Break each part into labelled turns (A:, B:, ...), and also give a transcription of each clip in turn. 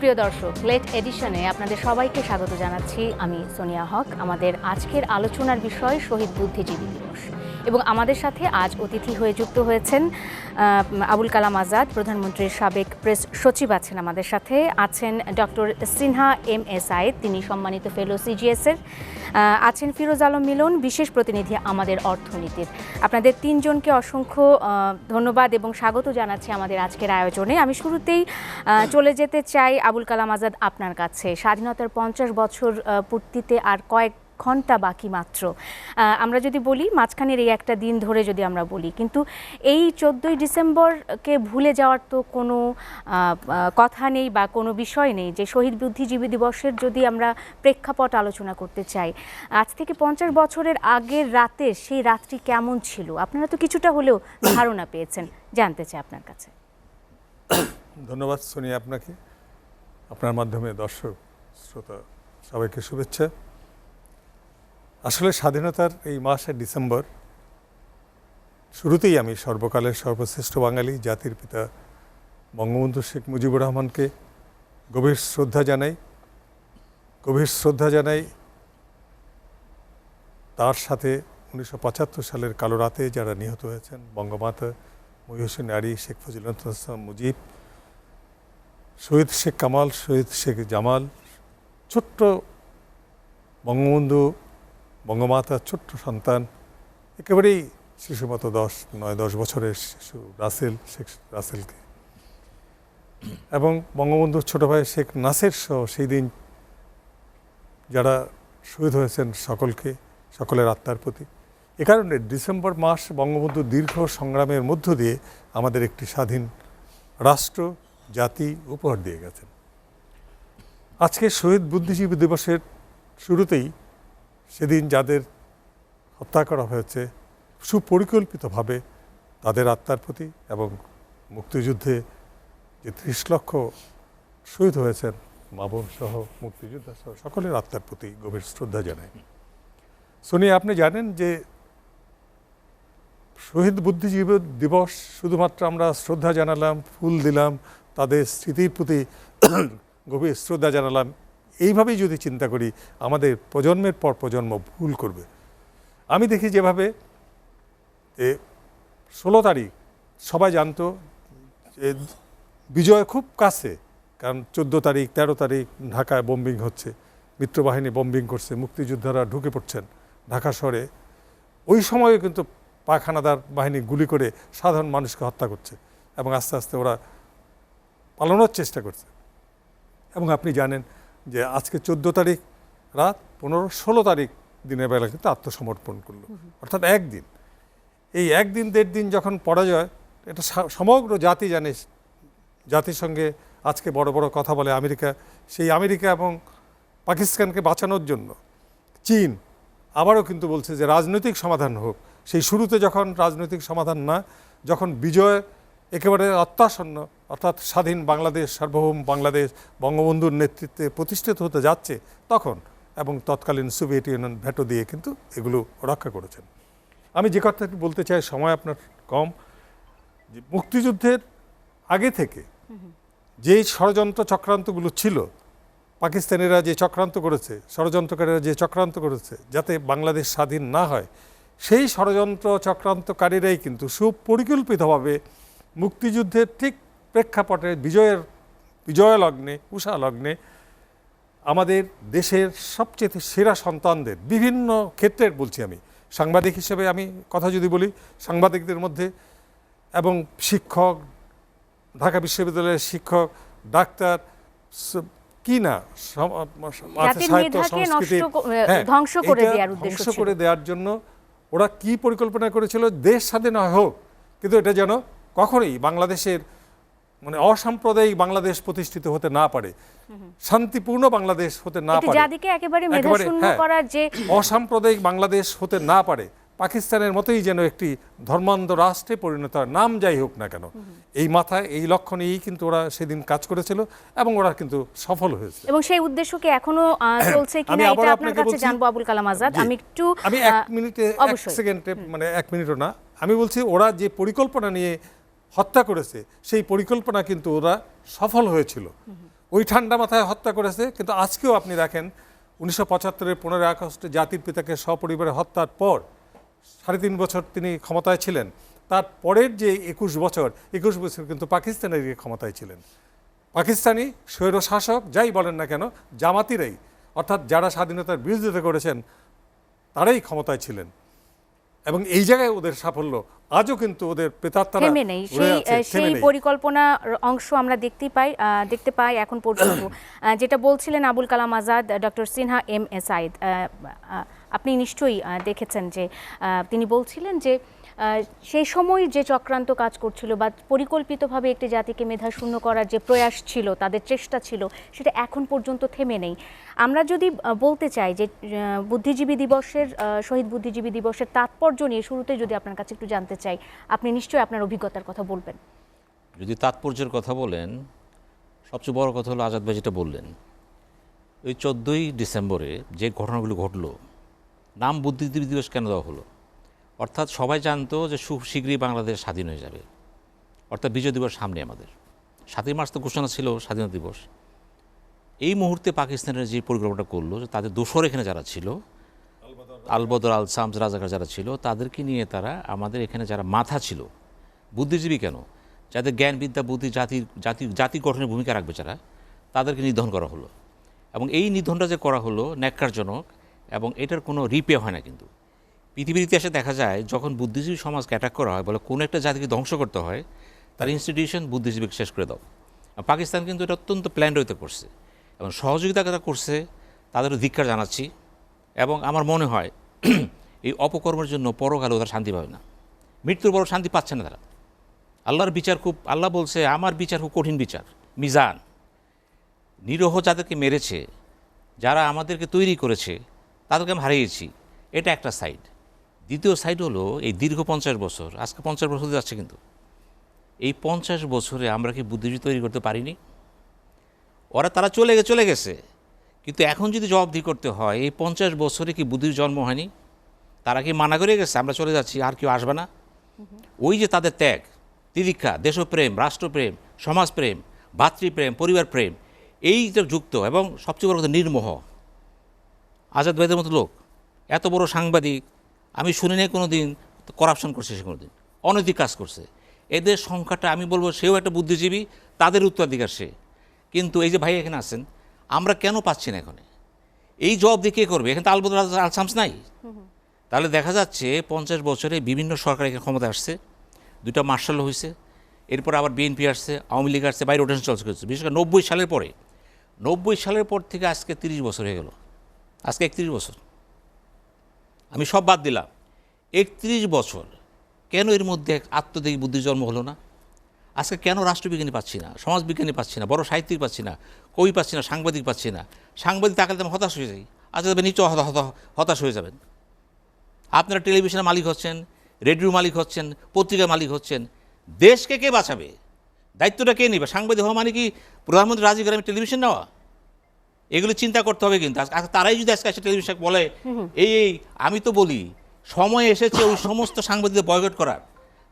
A: সুপ্রিয় দর্শক, লেট এডিশনে আপনাদের সবাইকে স্বাগত জানাচ্ছি। আমি সোনিয়া হক। আমাদের আজকের আলোচনার বিষয় শহীদ বুদ্ধিজীবী দিবস, এবং আমাদের সাথে আজ অতিথি হয়ে যুক্ত হয়েছেন আবুল কালাম আজাদ, প্রধানমন্ত্রীর সাবেক প্রেস সচিব আছেন আমাদের সাথে। আছেন doctor Sinha M A Saeed, তিনি সম্মানিত ফেলো সিজিএসের। আছেন ফিরোজ আলম মিলন, বিশেষ প্রতিনিধি আমাদের অর্থনীতির। আপনাদের তিনজনকে অসংখ্য ধন্যবাদ এবং স্বাগত জানাচ্ছি আমাদের আজকের আয়োজনে। আমি শুরুতেই চলে যেতে চাই আবুল কালাম আজাদ আপনার কাছে। স্বাধীনতার 50 বছর পূর্তিতে আর কয়েক ঘন্টা বাকি মাত্র। আমরা যদি বলি মাঝখানের এই একটা দিন ধরে যদি আমরা বলি, কিন্তু এই 14ই ডিসেম্বরকে ভুলে যাওয়ার তো কোনো কথা নেই বা কোনো বিষয় নেই। যে শহীদ বুদ্ধিজীবী দিবসের যদি আমরা প্রেক্ষাপট আলোচনা করতে চাই, আজ থেকে 50 বছরের আগের রাতে সেই রাত্রি কেমন ছিল, আপনারা তো কিছুটা হলেও ধারণা পেয়েছেন, জানতে চাই আপনার কাছে।
B: ধন্যবাদ সোনিয়া, আপনাকে, আপনার মাধ্যমে দর্শক শ্রোতা সবাইকে শুভেচ্ছা। আসলে স্বাধীনতার এই মাসে ডিসেম্বর, শুরুতেই আমি সর্বকালের সর্বশ্রেষ্ঠ বাঙালি জাতির পিতা বঙ্গবন্ধু শেখ মুজিবুর রহমানকে গভীর শ্রদ্ধা জানাই। তার সাথে 1975 সালের কালো রাতে যারা নিহত হয়েছেন, বঙ্গমাতা মহিউদ্দিন নারী, শেখ ফজিলাতুল ইসলাম মুজিব, শহীদ শেখ কামাল, শহীদ শেখ জামাল, ছোট্ট বঙ্গবন্ধু বঙ্গমাতার ছোট্ট সন্তান, একেবারেই শিশু মতো 9-10 বছরের শিশু শেখ রাসেলকে, এবং বঙ্গবন্ধুর ছোট ভাই শেখ নাসের সহ সেই দিন যারা শহীদ হয়েছেন সকলের আত্মার প্রতি। এ কারণে ডিসেম্বর মাস বঙ্গবন্ধুর দীর্ঘ সংগ্রামের মধ্য দিয়ে আমাদের একটি স্বাধীন রাষ্ট্র জাতি উপহার দিয়ে গেছেন। আজকে শহীদ বুদ্ধিজীবী দিবসের শুরুতেই সেদিন যাদের হত্যা করা হয়েছে সুপরিকল্পিতভাবে, তাদের আত্মার প্রতি এবং মুক্তিযুদ্ধে যে 30 লক্ষ শহীদ হয়েছেন মা বোন সহ, মুক্তিযোদ্ধা সহ সকলের আত্মার প্রতি গভীর শ্রদ্ধা জানাই। সোনিয়া, আপনি জানেন যে শহীদ বুদ্ধিজীবী দিবস শুধুমাত্র আমরা শ্রদ্ধা জানালাম, ফুল দিলাম, তাদের স্মৃতির প্রতি গভীর শ্রদ্ধা জানালাম, এইভাবেই যদি চিন্তা করি আমাদের প্রজন্মের পর প্রজন্ম ভুল করবে। আমি দেখি যেভাবে 16 তারিখ সবাই জানতো যে বিজয় খুব কাছে, কারণ 14 তারিখ 13 তারিখ ঢাকায় বোম্বিং হচ্ছে, মিত্রবাহিনী বোম্বিং করছে, মুক্তিযোদ্ধারা ঢুকে পড়ছেন ঢাকা শহরে। ওই সময়ে কিন্তু পাক হানাদার বাহিনী গুলি করে সাধারণ মানুষকে হত্যা করছে, এবং আস্তে আস্তে ওরা পালানোর চেষ্টা করছে। এবং আপনি জানেন যে আজকে 14 তারিখ রাত, 15-16 তারিখ দিনের বেলা কিন্তু আত্মসমর্পণ করলো, অর্থাৎ একদিন। এই একদিন 1.5 দিন যখন পরাজয়, এটা সমগ্র জাতি জানে। জাতিসংঘে আজকে বড় বড় কথা বলে আমেরিকা, সেই আমেরিকা এবং পাকিস্তানকে বাঁচানোর জন্য চীন আবারও কিন্তু বলছে যে রাজনৈতিক সমাধান হোক। সেই শুরুতে যখন রাজনৈতিক সমাধান না, যখন বিজয় একেবারে অত্যাসন্ন, অর্থাৎ স্বাধীন বাংলাদেশ, সার্বভৌম বাংলাদেশ বঙ্গবন্ধুর নেতৃত্বে প্রতিষ্ঠিত হতে যাচ্ছে, তখন এবং তৎকালীন সোভিয়েত ইউনিয়ন ভেটো দিয়ে কিন্তু এগুলো রক্ষা করেছেন। আমি যে কথাটি বলতে চাই, সময় আপনার কম, যে মুক্তিযুদ্ধের আগে থেকে যেই ষড়যন্ত্র চক্রান্তগুলো ছিল, পাকিস্তানিরা যে চক্রান্ত করেছে, ষড়যন্ত্রকারীরা যে চক্রান্ত করেছে যাতে বাংলাদেশ স্বাধীন না হয়, সেই ষড়যন্ত্র চক্রান্তকারীরাই কিন্তু সুপরিকল্পিতভাবে মুক্তিযুদ্ধের ঠিক প্রেক্ষাপটে বিজয় লগ্নে, উষা লগ্নে আমাদের দেশের সবচেয়ে সেরা সন্তানদের বিভিন্ন ক্ষেত্রের, বলছি আমি সাংবাদিক হিসেবে আমি কথা যদি বলি, সাংবাদিকদের মধ্যে এবং শিক্ষক, ঢাকা বিশ্ববিদ্যালয়ের শিক্ষক, ডাক্তার, কি না সাহিত্য সংস্কৃতি ধ্বংস করে দেওয়ার জন্য ওরা কি পরিকল্পনা করেছিল, দেশ স্বাধীন হোক কিন্তু এটা যেন কখনোই বাংলাদেশের মানে অসাম্প্রদায়িক বাংলাদেশ প্রতিষ্ঠিত হতে না পারে, শান্তিপূর্ণ বাংলাদেশ হতে না পারে, অসাম্প্রদায়িক বাংলাদেশ হতে না পারে, পাকিস্তানের মতোই যেন একটি ধর্মান্ধ রাষ্ট্রে পরিণত হয়, নাম যাই হোক না কেন। এই মাথায় এই লক্ষ্য নিয়েই কিন্তু ওরা সেদিন কাজ করেছিল, এবং ওরা কিন্তু সফল হয়েছে।
A: এবং সেই উদ্দেশ্যকে এখনো চলছে কিনা এটা আপনার কাছে জানবো আবুল কালাম আজাদ। আমি
B: 1 মিনিটে 1 সেকেন্ডে, মানে 1 মিনিটও না, আমি বলছি ওরা যে পরিকল্পনা নিয়ে হত্যা করেছে সেই পরিকল্পনা কিন্তু ওরা সফল হয়েছিল। ওই ঠান্ডা মাথায় হত্যা করেছে। কিন্তু আজকেও আপনি দেখেন 1975-এর 15 আগস্টে জাতির পিতাকে সপরিবারে হত্যার পর 3.5 বছর তিনি ক্ষমতায় ছিলেন। তার পরের যে 21 বছর কিন্তু পাকিস্তানের ক্ষমতায় ছিলেন। পাকিস্তানি স্বৈর শাসক যাই বলেন না কেন, জামাতিরাই, অর্থাৎ যারা স্বাধীনতার বিরোধিতা করেছেন তারাই ক্ষমতায় ছিলেন। এবং এই জায়গায় ওদের সাফল্য আজও কিন্তু ওদের প্রেতাত্মারা
A: থেমে নেই। সেই পরিকল্পনার অংশ আমরা দেখতে পাই এখন পর্যন্ত। যেটা বলছিলেন Abul Kalam Azad, doctor Sinha M A Saeed, আপনি নিশ্চয়ই দেখেছেন যে তিনি বলছিলেন যে সেই সময় যে চক্রান্ত কাজ করছিল বা পরিকল্পিতভাবে একটি জাতিকে মেধাশূন্য করার যে প্রয়াস ছিল, তাদের চেষ্টা ছিল, সেটা এখন পর্যন্ত থেমে নেই। আমরা যদি বলতে চাই যে বুদ্ধিজীবী দিবসের, শহীদ বুদ্ধিজীবী দিবসের তাৎপর্য নিয়ে শুরুতে যদি আপনার কাছে একটু জানতে চাই, আপনি নিশ্চয়ই আপনার অভিজ্ঞতার কথা বলবেন।
C: যদি তাৎপর্যের কথা বলেন, সবচেয়ে বড় কথা হলো আজাদ ভাই যেটা বললেন, ওই 14ই ডিসেম্বরে যে ঘটনাগুলো ঘটলো, নাম বুদ্ধিজীবী দিবস কেন দেওয়া হলো? অর্থাৎ সবাই জানতো যে শীঘ্রই বাংলাদেশ স্বাধীন হয়ে যাবে, অর্থাৎ বিজয় দিবস সামনে আমাদের। 7ই মার্চ তো ঘোষণা ছিল স্বাধীনতা দিবস। এই মুহূর্তে পাকিস্তানের যে পরিকল্পনাটা করলো, যে তাদের দোসর এখানে যারা ছিল, আলবদর আল শামস রাজাকার যারা ছিল, তাদেরকে নিয়ে তারা আমাদের এখানে যারা মাথা ছিল, বুদ্ধিজীবী কেন, যাদের জ্ঞান বিদ্যা বুদ্ধি জাতি গঠনের ভূমিকা রাখবে যারা, তাদেরকে নিধন করা হলো। এবং এই নিধনটা যে করা হলো ন্যাক্কারজনক, এবং এটার কোনো রিপে হয় না। কিন্তু পৃথিবীর ইতিহাসে দেখা যায় যখন বুদ্ধিজীবী সমাজকে অ্যাটাক করা হয়, বলে কোনো একটা জাতিকে ধ্বংস করতে হয়, তার ইনস্টিটিউশন বুদ্ধিজীবীকে শেষ করে দাও। পাকিস্তান কিন্তু এটা অত্যন্ত প্ল্যান্ড হইতে করছে, এবং সহযোগিতা যারা করছে তাদেরও ধিক্কার জানাচ্ছি। এবং আমার মনে হয় এই অপকর্মের জন্য পরকালে তারা শান্তি পাবে না, মৃত্যুর পরও শান্তি পাচ্ছে না তারা। আল্লাহর বিচার আল্লাহ বলছে আমার বিচার খুব কঠিন বিচার, মিজান। নিরহ যাদেরকে মেরেছে, যারা আমাদেরকে তৈরি করেছে, তাদেরকে আমি হারিয়েছি, এটা একটা সাইড। দ্বিতীয় সাইড হলো এই দীর্ঘ 50 বছর, আজকে 50 বছর যাচ্ছে, কিন্তু এই 50 বছরে আমরা কি বুদ্ধিজীবী তৈরি করতে পারিনি? তারা চলে গেছে, কিন্তু এখন যদি জবাবদিহি করতে হয়, এই 50 বছরে কি বুদ্ধির জন্ম হয়নি? তারা কি মানা করে গেছে আমরা চলে যাচ্ছি, আর কেউ আসবে না? ওই যে তাদের ত্যাগ, তিতিক্ষা, দেশপ্রেম, রাষ্ট্রপ্রেম, সমাজপ্রেম, ভাতৃপ্রেম, পরিবার প্রেম, এইটা যুক্ত, এবং সবচেয়ে বড় কথা নির্মোহ। আজাদ ভাইদের মতো লোক, এত বড় সাংবাদিক, আমি শুনি নাই কোনো দিন করাপশন করছে, সে কোনো দিন অনৈতিক কাজ করছে। এদের সংখ্যাটা আমি বলবো সেও একটা বুদ্ধিজীবী, তাদের উত্তরাধিকার সে। কিন্তু এই যে ভাই এখানে আছেন, আমরা কেন পাচ্ছি না এখানে? এই জবাব দিয়ে কে করবে? এখানে তো আলবদর আল শামস নাই। তাহলে দেখা যাচ্ছে 50 বছরে বিভিন্ন সরকার এখানে ক্ষমতা আসছে, 2টা মার্শাল হয়েছে, এরপর আবার বিএনপি আসছে, আওয়ামী লীগ আসছে, বাইরে রোটেশন চলছে। বিশেষ করে 90 সালের পরে, 90 সালের পর থেকে আজকে 30 বছর হয়ে গেল, আজকে 31 বছর। আমি সব বাদ দিলাম, 31 বছর কেন এর মধ্যে আত্মদেহী বুদ্ধি জন্ম হলো না? আজকে কেন রাষ্ট্রবিজ্ঞানী পাচ্ছি না, সমাজবিজ্ঞানী পাচ্ছি না, বড় সাহিত্যিক পাচ্ছি না, কবি পাচ্ছি না, সাংবাদিক পাচ্ছি না? সাংবাদিক তাকালে আমি হতাশ হয়ে যাই। আচ্ছা, তবে নিচে হতাশ হয়ে যাবেন। আপনারা টেলিভিশনের মালিক হচ্ছেন, রেডিওর মালিক হচ্ছেন, পত্রিকার মালিক হচ্ছেন, দেশকে কে বাঁচাবে? দায়িত্বটা কে নেবে? সাংবাদিক হওয়া মানে কি প্রধানমন্ত্রী রাজি গ্রামে টেলিভিশন নেওয়া? এগুলো চিন্তা করতে হবে। কিন্তু তারাই যদি আজকে টেলিভিশন বলে এই আমি তো বলি সময় এসেছে ওই সমস্ত সাংবাদিকদের বয়কট করার,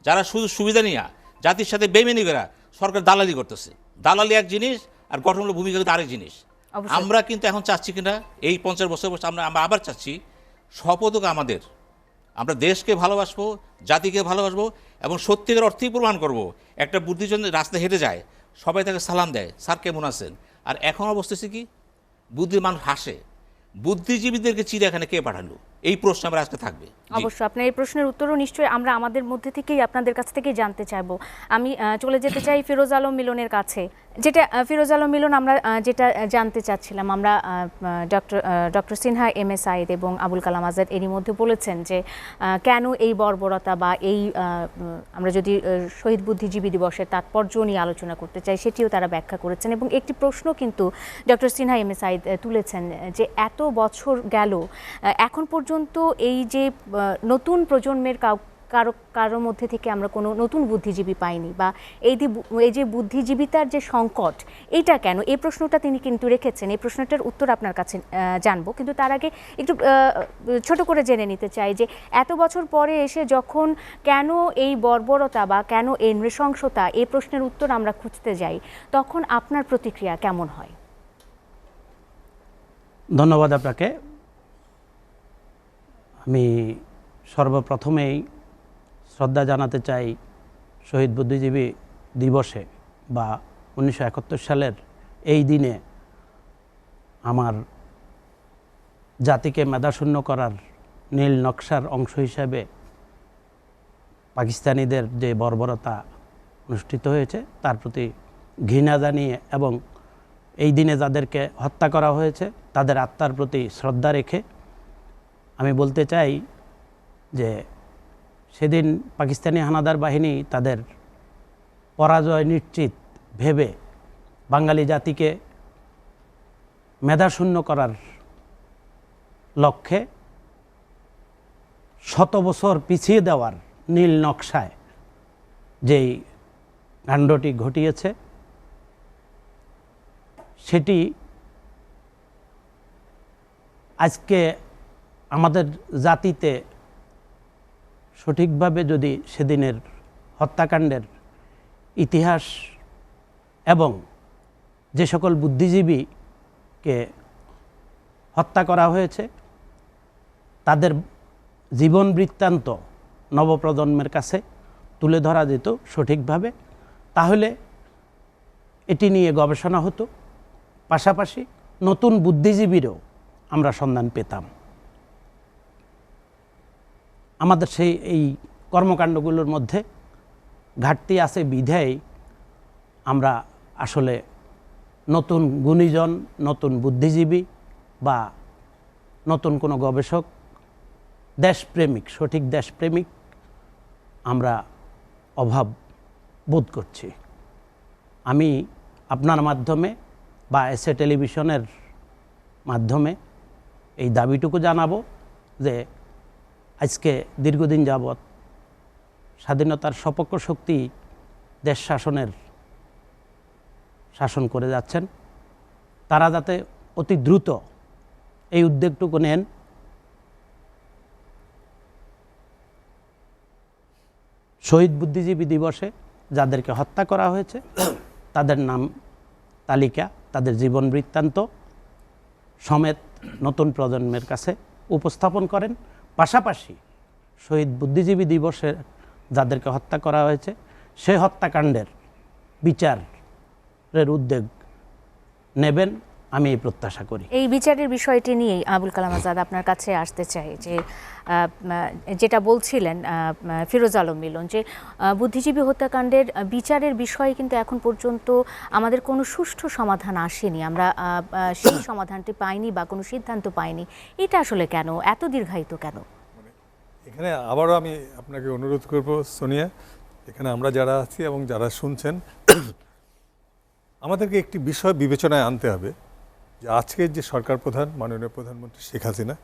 C: যারা শুধু সুবিধা নিয়ে জাতির সাথে বেইমানি করা সরকার দালালি করতেছে। দালালি এক জিনিস, আর গঠনমূলক ভূমিকা কিন্তু আরেক জিনিস। আমরা কিন্তু এখন চাচ্ছি কিনা, এই 50 বছর আমরা আবার চাচ্ছি, শপথ আমাদের, আমরা দেশকে ভালোবাসবো, জাতিকে ভালোবাসবো, এবং সত্যিকার অর্থেই প্রমাণ করব। একটা বুদ্ধিজন রাস্তায় হেঁটে যায়, সবাই তাকে সালাম দেয়, স্যার কেমন আছেন? আর এখন অবস্থা কি, বুদ্ধির মানুষ হাসে। বুদ্ধিজীবীদেরকে চিড়িয়াখানে কে পাঠালো? এই প্রশ্ন আমরা আজকে থাকবে।
A: অবশ্যই আপনার এই প্রশ্নের উত্তরও নিশ্চয়ই আমরা আমাদের মধ্যে থেকেই আপনাদের কাছ থেকে জানতে চাইবো। আমি চলে যেতে চাই ফিরোজ আলম মিলনের কাছে। যেটা ফিরোজ আলম মিলন, আমরা যেটা জানতে চাচ্ছিলাম, আমরা doctor Sinha M A Saeed এবং আবুল কালাম আজাদ এরই মধ্যে বলেছেন যে কেন এই বর্বরতা বা এই আমরা যদি শহীদ বুদ্ধিজীবী দিবসের তাৎপর্য নিয়ে আলোচনা করতে চাই, সেটিও তারা ব্যাখ্যা করেছেন। এবং একটি প্রশ্ন কিন্তু doctor Sinha M A Saeed তুলেছেন যে এত বছর গেল, এখন পর্যন্ত এই যে নতুন প্রজন্মের কারো মধ্যে থেকে আমরা কোনো নতুন বুদ্ধিজীবী পাইনি, বা এই যে বুদ্ধিজীবিতার যে সংকট, এটা কেন? এই প্রশ্নটা তিনি কিন্তু রেখেছেন। এই প্রশ্নটার উত্তর আপনার কাছে জানবো, কিন্তু তার আগে একটু ছোট করে জেনে নিতে চাই যে এত বছর পরে এসে যখন কেন এই বর্বরতা বা কেন এই নৃশংসতা, এই প্রশ্নের উত্তর আমরা খুঁজতে যাই, তখন আপনার প্রতিক্রিয়া কেমন হয়?
D: ধন্যবাদ আপনাকে। আমি সর্বপ্রথমেই শ্রদ্ধা জানাতে চাই শহীদ বুদ্ধিজীবী দিবসে বা 1971 সালের এই দিনে আমার জাতিকে মেধাশূন্য করার নীল নকশার অংশ হিসাবে পাকিস্তানিদের যে বর্বরতা অনুষ্ঠিত হয়েছে তার প্রতি ঘৃণা জানিয়ে এবং এই দিনে যাদেরকে হত্যা করা হয়েছে তাদের আত্মার প্রতি শ্রদ্ধা রেখে আমি বলতে চাই যে সেদিন পাকিস্তানি হানাদার বাহিনী তাদের পরাজয় নিশ্চিত ভেবে বাঙালি জাতিকে মেধাশূন্য করার লক্ষ্যে শত বছর পিছিয়ে দেওয়ার নীল নকশায় যেই কাণ্ডটি ঘটিয়েছে সেটি আজকে আমাদের জাতিতে সঠিকভাবে যদি সেদিনের হত্যাকাণ্ডের ইতিহাস এবং যে সকল বুদ্ধিজীবীকে হত্যা করা হয়েছে তাদের জীবন বৃত্তান্ত নবপ্রজন্মের কাছে তুলে ধরা যেত সঠিকভাবে, তাহলে এটি নিয়ে গবেষণা হতো, পাশাপাশি নতুন বুদ্ধিজীবীরও আমরা সন্ধান পেতাম। আমাদের এই কর্মকাণ্ডগুলোর মধ্যে ঘাটতি আছে বিধায় আমরা আসলে নতুন গুণীজন, নতুন বুদ্ধিজীবী বা নতুন কোনো গবেষক, দেশপ্রেমিক, সঠিক দেশপ্রেমিক আমরা অভাব বোধ করছি। আমি আপনার মাধ্যমে বা এসএ টেলিভিশনের মাধ্যমে এই দাবিটুকু জানাবো যে আজকে দীর্ঘদিন যাবৎ স্বাধীনতার সপক্ষ শক্তি দেশ শাসন করে যাচ্ছেন, তারা যাতে অতি দ্রুত এই উদ্যোগটুকু নেন, শহীদ বুদ্ধিজীবী দিবসে যাদেরকে হত্যা করা হয়েছে তাদের নাম তালিকা, তাদের জীবন বৃত্তান্ত সমেত নতুন প্রজন্মের কাছে উপস্থাপন করেন। পাশাপাশি শহীদ বুদ্ধিজীবী দিবসে যাদেরকে হত্যা করা হয়েছে সেই হত্যাকাণ্ডের বিচারের উদ্যোগ নেবেন, আমি এই প্রত্যাশা করি।
A: এই বিচারের বিষয়টি নিয়েই আবুল কালাম আজাদ আপনার কাছে আসতে চাই যে যেটা বলছিলেন ফিরোজ আলম মিলন, যে বুদ্ধিজীবী হত্যাকাণ্ডের বিচারের বিষয়ে কিন্তু এখন পর্যন্ত আমাদের কোনো সুষ্ঠু সমাধান আসেনি, আমরা সেই সমাধানটি পাইনি বা কোনো সিদ্ধান্ত পাইনি। এটা আসলে কেন এত দীর্ঘায়িত কেন?
B: এখানে আবারও আমি আপনাকে অনুরোধ করব সোনিয়া, এখানে আমরা যারা আছি এবং যারা শুনছেন, আমাদেরকে একটি বিষয় বিবেচনায় আনতে হবে যে আজকের যে সরকার প্রধান মাননীয় প্রধানমন্ত্রী শেখ হাসিনা,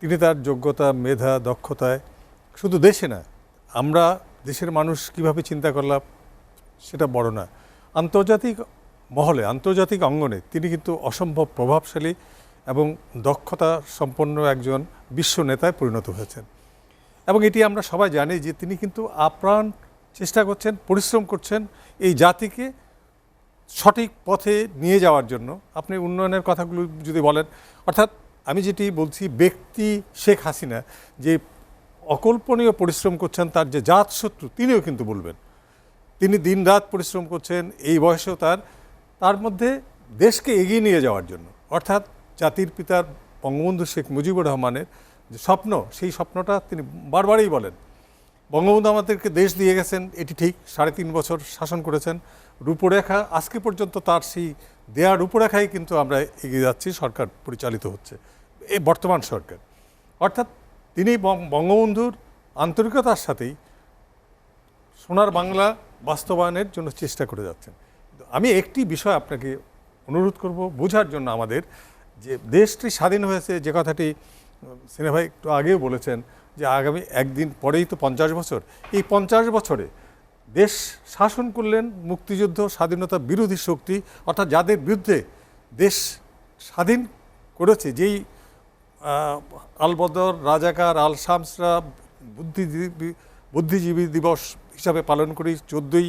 B: তিনি তার যোগ্যতা, মেধা, দক্ষতায় শুধু দেশে না, আমরা দেশের মানুষ কিভাবে চিন্তা করলাম সেটা বড় না, আন্তর্জাতিক মহলে, আন্তর্জাতিক অঙ্গনে তিনি কিন্তু অসম্ভব প্রভাবশালী এবং দক্ষতা সম্পন্ন একজন বিশ্ব নেতায় পরিণত হয়েছেন। এবং এটি আমরা সবাই জানি যে তিনি কিন্তু আপ্রাণ চেষ্টা করছেন, পরিশ্রম করছেন এই জাতিকে সঠিক পথে নিয়ে যাওয়ার জন্য। আপনি উন্নয়নের কথাগুলো যদি বলেন, অর্থাৎ আমি যেটি বলছি, ব্যক্তি শেখ হাসিনা যে অকল্পনীয় পরিশ্রম করছেন, তার যে জাতশত্রু তিনিও কিন্তু বলবেন, তিনি দিনরাত পরিশ্রম করছেন এই বয়সেও তার মধ্যে দেশকে এগিয়ে নিয়ে যাওয়ার জন্য, অর্থাৎ জাতির পিতার বঙ্গবন্ধু শেখ মুজিবুর রহমানের যে স্বপ্ন, সেই স্বপ্নটা তিনি বারবারই বলেন। বঙ্গবন্ধু আমাদেরকে দেশ দিয়ে গেছেন, এটি ঠিক, 3.5 বছর শাসন করেছেন, রূপরেখা আজকে পর্যন্ত তার সেই দেয়া রূপরেখায় কিন্তু আমরা এগিয়ে যাচ্ছি, সরকার পরিচালিত হচ্ছে এই বর্তমান সরকার। অর্থাৎ তিনি বঙ্গবন্ধুর আন্তরিকতার সাথেই সোনার বাংলা বাস্তবায়নের জন্য চেষ্টা করে যাচ্ছেন। আমি একটি বিষয় আপনাকে অনুরোধ করব বোঝার জন্য আমাদের, যে দেশটি স্বাধীন হয়েছে, যে কথাটি সিনে ভাই একটু আগেও বলেছেন যে আগামী একদিন পরেই তো 50 বছর, এই 50 বছরে দেশ শাসন করলেন মুক্তিযুদ্ধ, স্বাধীনতা বিরোধী শক্তি, অর্থাৎ যাদের বিরুদ্ধে দেশ স্বাধীন করেছে, যেই আলবদর, রাজাকার, আল শামসরা বুদ্ধিজীবী দিবস হিসাবে পালন করি 14ই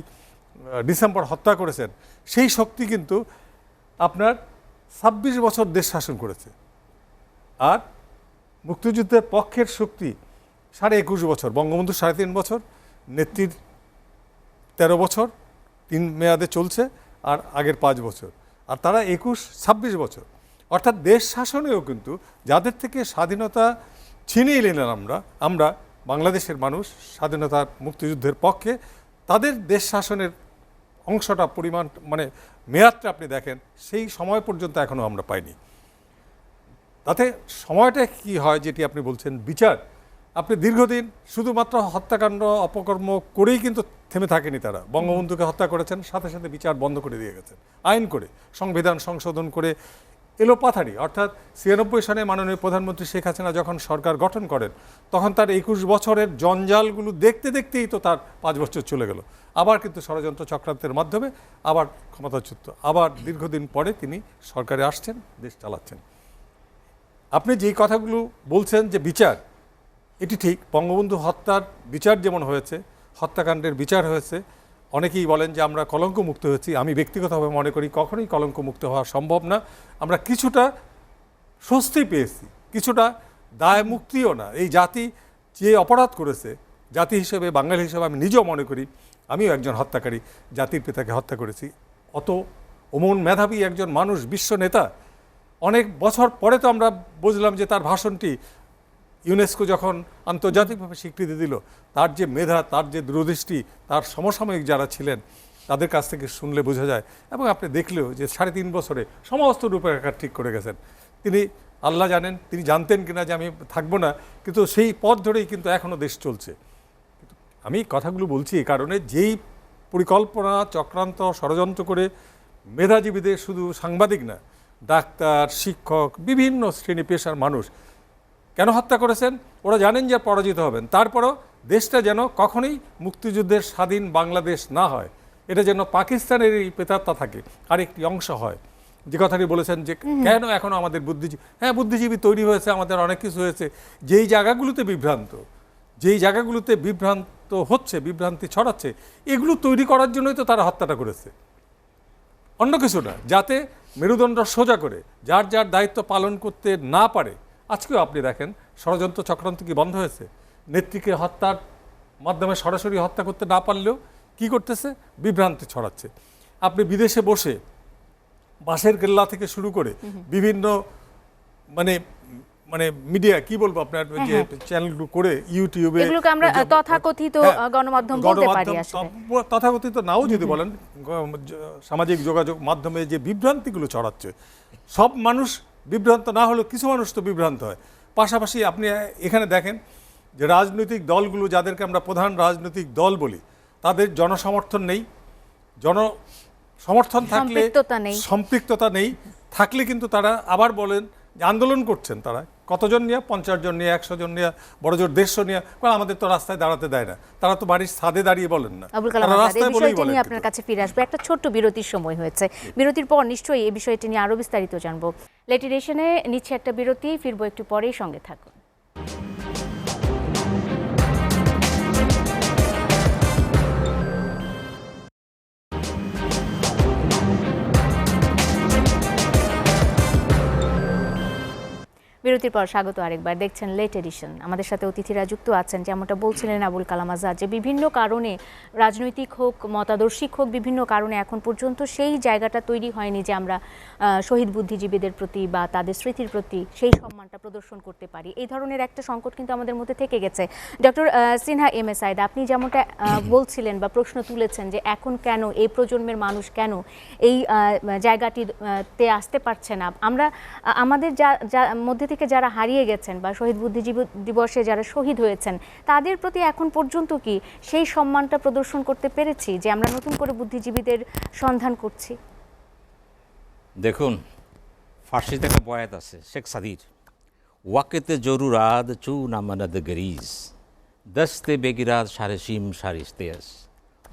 B: ডিসেম্বর হত্যা করেছেন, সেই শক্তি কিন্তু আপনার 26 বছর দেশ শাসন করেছে, আর মুক্তিযুদ্ধের পক্ষের শক্তি 21.5 বছর, বঙ্গবন্ধু 3.5 বছর, নেত্রীর 13 বছর 3 মেয়াদে চলছে, আর আগের 5 বছর, আর তারা 26 বছর। অর্থাৎ দেশ শাসনেও কিন্তু যাদের থেকে স্বাধীনতা ছিনিয়ে নিলেন আমরা বাংলাদেশের মানুষ স্বাধীনতার মুক্তিযুদ্ধের পক্ষে, তাদের দেশ শাসনের অংশটা পরিমাণ মানে মেয়াদটা আপনি দেখেন, সেই সময় পর্যন্ত এখনও আমরা পাইনি। তাতে সময়টা কি হয় যেটি আপনি বলছেন বিচার, আপনি দীর্ঘদিন শুধুমাত্র হত্যাকাণ্ড অপকর্ম করেই কিন্তু থেমে থাকেনি তারা। বঙ্গবন্ধুকে হত্যা করেছেন, সাথে সাথে বিচার বন্ধ করে দিয়ে গেছেন আইন করে, সংবিধান সংশোধন করে এলোপাথারি। অর্থাৎ 96 সালে মাননীয় প্রধানমন্ত্রী শেখ হাসিনা যখন সরকার গঠন করেন, তখন তার 21 বছরের জঞ্জালগুলো দেখতে দেখতেই তো তার 5 বছর চলে গেল। আবার কিন্তু ষড়যন্ত্র চক্রান্তের মাধ্যমে আবার ক্ষমতাচ্যুত, আবার দীর্ঘদিন পরে তিনি সরকারে আসছেন, দেশ চালাচ্ছেন। আপনি যেই কথাগুলো বলছেন যে বিচার, এটি ঠিক। বঙ্গবন্ধু হত্যার বিচার যেমন হয়েছে, হত্যাকাণ্ডের বিচার হয়েছে, অনেকেই বলেন যে আমরা কলঙ্ক মুক্ত হয়েছি। আমি ব্যক্তিগতভাবে মনে করি কখনোই কলঙ্ক মুক্ত হওয়া সম্ভব না। আমরা কিছুটা স্বস্তি পেয়েছি, কিছুটা দায় মুক্তিও না। এই জাতি যে অপরাধ করেছে, জাতি হিসেবে, বাঙালি হিসেবে আমি নিজেও মনে করি আমিও একজন হত্যাকারী, জাতির পিতাকে হত্যা করেছি। অত অমন মেধাবী একজন মানুষ, বিশ্ব নেতা, অনেক বছর পরে তো আমরা বুঝলাম যে তার ভাষণটি ইউনেস্কো যখন আন্তর্জাতিকভাবে স্বীকৃতি দিল, তার যে মেধা, তার যে দূরদৃষ্টি, তার সমসাময়িক যারা ছিলেন তাদের কাছ থেকে শুনলে বোঝা যায়। এবং আপনি দেখলেও যে 3.5 বছরে সমস্ত রূপরেখা ঠিক করে গেছেন তিনি। আল্লাহ জানেন তিনি জানতেন কিনা যে আমি থাকবো না, কিন্তু সেই পথ ধরেই কিন্তু এখনও দেশ চলছে। আমি কথাগুলো বলছি এই কারণে, যেই পরিকল্পনা চক্রান্ত ষড়যন্ত্র করে মেধাজীবীদের, শুধু সাংবাদিক না, ডাক্তার, শিক্ষক, বিভিন্ন শ্রেণী পেশার মানুষ কেন হত্যা করেছেন, ওরা জানেন যে পরাজিত হবেন। তারপরও দেশটা যেন কখনোই মুক্তিযুদ্ধের স্বাধীন বাংলাদেশ না হয়, এটা যেন পাকিস্তানেরই প্রেতাত্মা থাকে, আরেকটি অংশ হয়। যে কথাটি বলেছেন যে কেন এখনও আমাদের বুদ্ধিজীবী, হ্যাঁ বুদ্ধিজীবী তৈরি হয়েছে, আমাদের অনেক কিছু হয়েছে, যেই জায়গাগুলোতে বিভ্রান্ত হচ্ছে, বিভ্রান্তি ছড়াচ্ছে, এগুলো তৈরি করার জন্যই তো তারা হত্যাটা করেছে, অন্য কিছু না। যাতে মেরুদণ্ড সোজা করে যার যার দায়িত্ব পালন করতে না পারে। আজকেও আপনি দেখেন ষড়যন্ত্র চক্রান্ত কি বন্ধ হয়েছে? নেত্রীকে হত্যার মাধ্যমে সরাসরি হত্যা করতে না পারলেও কি করতেছে, বিভ্রান্তি ছড়াচ্ছে। আপনি বিদেশে বসে বাঁশের কেল্লা থেকে শুরু করে বিভিন্ন মানে মানে মিডিয়া, কি বলবো আপনার, যে চ্যানেলগুলো করে ইউটিউবে,
A: এগুলোকে আমরা তথাকথিত গণমাধ্যম বলতে পারি। আসলে
B: তথাকথিত নাও যদি বলেন, সামাজিক যোগাযোগ মাধ্যমে যে বিভ্রান্তিগুলো ছড়াচ্ছে, সব মানুষ বিভ্রান্ত না হলেও কিছু মানুষ তো বিভ্রান্ত হয়। পাশাপাশি আপনি এখানে দেখেন যে রাজনৈতিক দলগুলো, যাদেরকে আমরা প্রধান রাজনৈতিক দল বলি, তাদের জনসমর্থন নেই। জনসমর্থন থাকলে, সম্পৃক্ততা নেই থাকলে কিন্তু তারা আবার বলেন যে আন্দোলন করছেন তারা, কতজন নিয়ে, 50 জন নিয়ে, 100 জন নিয়ে, বড় জোর 150 নিয়ে, আমাদের তো রাস্তায় দাঁড়াতে দেয় না। তারা তো বাড়ির ছাদে দাঁড়িয়ে বলেন না, রাস্তায় বলেই বলেন।
A: আপনার কাছে ফিরে আসবো, একটা ছোট্ট বিরতির সময় হয়েছে, বিরতির পর নিশ্চয়ই এই বিষয়টি নিয়ে আরো বিস্তারিত জানবো। লেটিনেশনে নিচ্ছে একটা বিরতি, ফিরবো একটু পরেই, সঙ্গে থাকুন। বিরতির পর স্বাগত আরেকবার, দেখছেন লেট এডিশন। আমাদের সাথে অতিথিরা যুক্ত আছেন, যেমনটা বলছিলেন আবুল কালাম আজাদ, যে বিভিন্ন কারণে, রাজনৈতিক হোক, মতাদর্শিক হোক, বিভিন্ন কারণে এখন পর্যন্ত সেই জায়গাটা তৈরি হয়নি যে আমরা শহীদ বুদ্ধিজীবীদের প্রতি বা তাদের স্মৃতির প্রতি সেই সম্মানটা প্রদর্শন করতে পারি। এই ধরনের একটা সংকট কিন্তু আমাদের মধ্যে থেকে গেছে। Doctor Sinha M A Saeed, আপনি যেমনটা বলছিলেন বা প্রশ্ন তুলেছেন যে এখন কেন এই প্রজন্মের মানুষ কেন এই জায়গাটিতে আসতে পারছে না, আমরা আমাদের যা মধ্যে থেকে যারা হারিয়ে গেছেন বা শহীদ বুদ্ধিজীবী দিবসে যারা শহীদ হয়েছেন, তাদের প্রতি এখন পর্যন্ত কি সেই সম্মানটা প্রদর্শন করতে পেরেছি যে আমরা নতুন করে বুদ্ধিজীবীদের সন্ধান করছি?
C: দেখুন, ফার্সিতে একটা বয়াত আছে শেখ সাদির, ওয়াকেতে জরুরাদ চু নামানাদ গরিজ দস্তে বেগিরাত সারেসিম সারিস্তেয়াস।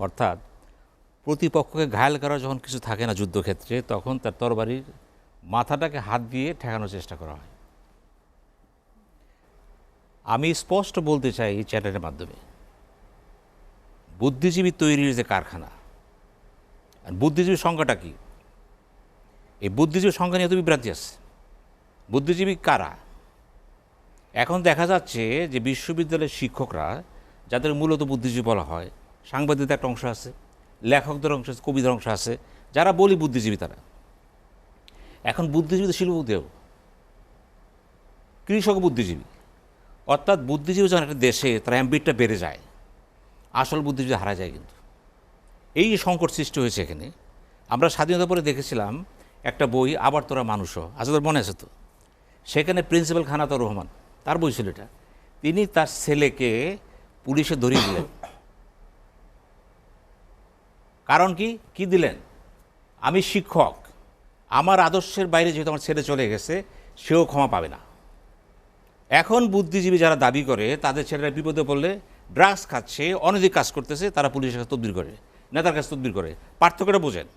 C: অর্থাৎ প্রতিপক্ষকে ঘায়াল করা যখন কিছু থাকে না যুদ্ধক্ষেত্রে, তখন তার তরবারির মাথাটাকে হাত দিয়ে ঠেকানোর চেষ্টা করা হয়। আমি স্পষ্ট বলতে চাই এই চ্যানেলের মাধ্যমে, বুদ্ধিজীবী তৈরির যে কারখানা, আর বুদ্ধিজীবীর সংখ্যাটা কি, এই বুদ্ধিজীবী সংখ্যা নিয়ে তো বিভ্রান্তি আছে। বুদ্ধিজীবী কারা? এখন দেখা যাচ্ছে যে বিশ্ববিদ্যালয়ের শিক্ষকরা, যাদের মূলত বুদ্ধিজীবী বলা হয়, সাংবাদিকদের একটা অংশ আছে, লেখকদের অংশ আছে, কবিদের অংশ আছে, যারা বলি বুদ্ধিজীবী, তারা এখন বুদ্ধিজীবী শিল্পপতিও কৃষক বুদ্ধিজীবী। অর্থাৎ বুদ্ধিজীবী যখন একটা দেশে তার অ্যাম্বিটটা বেড়ে যায়, আসল বুদ্ধিজীবী হারা যায়। কিন্তু এই যে সংকট সৃষ্টি হয়েছে এখানে, আমরা স্বাধীনতা পরে দেখেছিলাম একটা বই, আবার তোরা মানুষও, তোর মনে আছে তো? সেখানে প্রিন্সিপাল খানাতুর রহমান, তার বই ছিল এটা, তিনি তার ছেলেকে পুলিশে ধরিয়ে দিলেন। কারণ কি দিলেন? আমি শিক্ষক, আমার আদর্শের বাইরে যেহেতু আমার ছেলে চলে গেছে, সেও ক্ষমা পাবে না। এখন বুদ্ধিজীবী যারা দাবি করে তাদের ছেলেরা বিপদে পড়লে, ড্রাগস খাচ্ছে, অনৈতিক কাজ করতেছে, তারা পুলিশের কাছে তদবির করে, নেতার কাছে তদবির করে। পার্থক্যটা বোঝেন।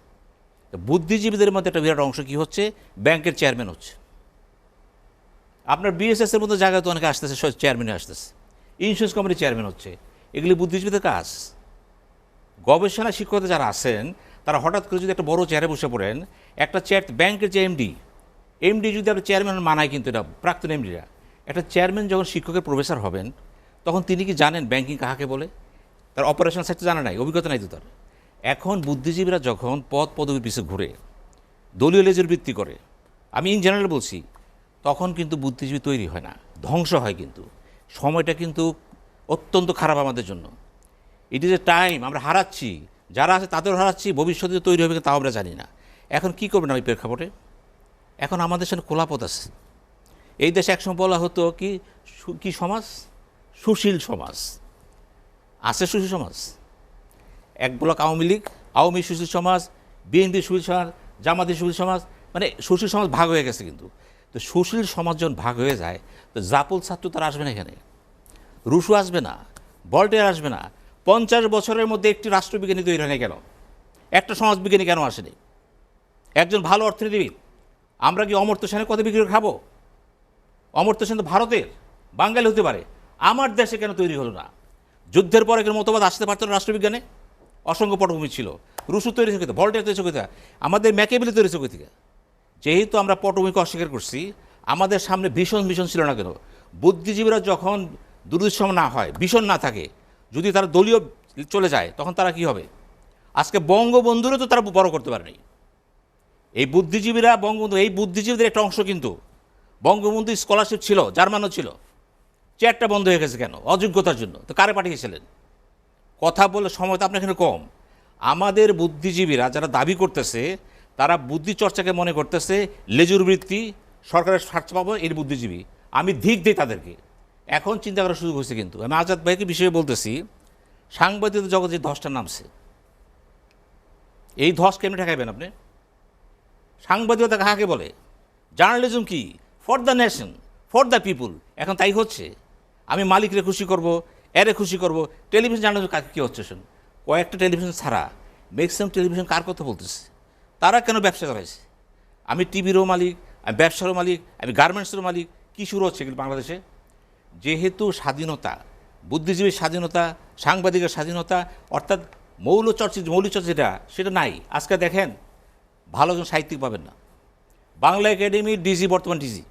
C: বুদ্ধিজীবীদের মধ্যে একটা বিরাট অংশ কী হচ্ছে? ব্যাংকের চেয়ারম্যান হচ্ছে। আপনার বিএসএসের মতো জায়গায় তো অনেকে আসতেছে, চেয়ারম্যানে আসতেছে, ইন্স্যুরেন্স কোম্পানির চেয়ারম্যান হচ্ছে। এগুলি বুদ্ধিজীবীদের কাজ। গবেষণা শিক্ষকরা যারা আছেন, তারা হঠাৎ করে যদি একটা বড় চেয়ারে বসে পড়েন, একটা চেয়ার, ব্যাংকের যে এমডি যদি আপনার চেয়ারম্যান মানায়, কিন্তু এটা প্রাক্তন এমডিরা, একটা চেয়ারম্যান যখন শিক্ষকের প্রফেসর হবেন, তখন তিনি কি জানেন ব্যাংকিং কাহাকে বলে? তার অপারেশনাল সেক্টর জানা নাই, অভিজ্ঞতা নাই তো তার। এখন বুদ্ধিজীবীরা যখন পদবির পিছু ঘুরে, দলীয় লেজুর ভিত্তি করে, আমি ইন জেনারেল বলছি, তখন কিন্তু বুদ্ধিজীবী তৈরি হয় না, ধ্বংস হয়। কিন্তু সময়টা কিন্তু অত্যন্ত খারাপ আমাদের জন্য। ইট ইজ এ টাইম, আমরা হারাচ্ছি, যারা আছে তাদেরও হারাচ্ছি, ভবিষ্যতে তৈরি হবে তাও আমরা জানি না। এখন কি করবেন ওই প্রেক্ষাপটে? এখন আমাদের সাথে খোলাপথ আছে। এই দেশে একসময় বলা হতো কি সমাজ? সুশীল সমাজ। আছে সুশীল সমাজ? এক ব্লক আওয়ামী সুশীল সমাজ, বিএনপি সুশীল সমাজ, জামাতি সুশীল সমাজ, মানে সুশীল সমাজ ভাগ হয়ে গেছে। কিন্তু তো সুশীল সমাজ যখন ভাগ হয়ে যায়, তো জাপুল ছাত্র তারা আসবে না, এখানে রুশু আসবে না, ভল্টেয়ার আসবে না। 50 বছরের মধ্যে একটি রাষ্ট্রবিজ্ঞানী তৈরি হয় না কেন? একটা সমাজবিজ্ঞানী কেন আসেনি? একজন ভালো অর্থনীতিবিদ। আমরা কি অমর্ত্য সেনের কথা বিক্রি করে খাবো? অমর্ত্য সেন তো ভারতের, বাঙালি হতে পারে, আমার দেশে কেন তৈরি হলো না? যুদ্ধের পরে কেন মতবাদ আসতে পারত না রাষ্ট্রবিজ্ঞানে? অসংখ্য পটভূমি ছিল। রুশু তৈরি হয়েছে কোথায়? ভল্টেয়ার তৈরি হয়েছে কোথায়? আমাদের ম্যাকিয়াভেলি তৈরি হয়েছে কোথায়? যেহেতু আমরা পটভূমিকে অস্বীকার করছি, আমাদের সামনে ভীষণ ছিল না কেন? বুদ্ধিজীবীরা যখন দুর্দৃশ্যম না হয়, ভীষণ না থাকে, যদি তারা দলীয় চলে যায়, তখন তারা কি হবে? আজকে বঙ্গবন্ধুরও তো তারা বড় করতে পারেনি। এই বুদ্ধিজীবীরা বঙ্গবন্ধু, এই বুদ্ধিজীবীদের একটা অংশ কিন্তু বঙ্গবন্ধু স্কলারশিপ ছিল, জার্মানও ছিল, চেয়ারটা বন্ধ হয়ে গেছে কেন? অযোগ্যতার জন্য। তো কারে পাঠিয়েছিলেন? কথা বলে সময় তো আপনার এখানে কম। আমাদের বুদ্ধিজীবীরা যারা দাবি করতেছে, তারা বুদ্ধি চর্চাকে মনে করতেছে লেজুর বৃত্তি, সরকারের স্বার্থ পাবো, এর বুদ্ধিজীবী। আমি ধিক দিই তাদেরকে। এখন চিন্তা করার সুযোগ হয়েছে। কিন্তু আমি আজাদ ভাইকে বিষয়ে বলতেছি, সাংবাদিকতা জগতে যে ধসটা নামছে, এই ধস কেমনি ঠেকাইবেন আপনি? সাংবাদিকতা কাকে বলে? জার্নালিজম কি? For the nation, for the people. এখন তাই হচ্ছে। আমি মালিকরে খুশি করব, এরে খুশি করব। টেলিভিশন জার্নালিজম কাকে কী হচ্ছে? শুন, কয়েকটা টেলিভিশন ছাড়া ম্যাক্সিমাম টেলিভিশন কার কথা বলতেছে? তারা কেন ব্যবসা করাইছে? আমি টিভিরও মালিক, আমি ব্যবসারও মালিক, আমি গার্মেন্টসেরও মালিক। কী শুরু হচ্ছে কিন্তু বাংলাদেশে? যেহেতু স্বাধীনতা, বুদ্ধিজীবীর স্বাধীনতা, সাংবাদিকের স্বাধীনতা, অর্থাৎ মৌলিক চর্চা সেটা নাই। আজকে দেখেন, ভালো একজন সাহিত্যিক পাবেন না। বাংলা একাডেমির ডিজি, বর্তমান ডিজি,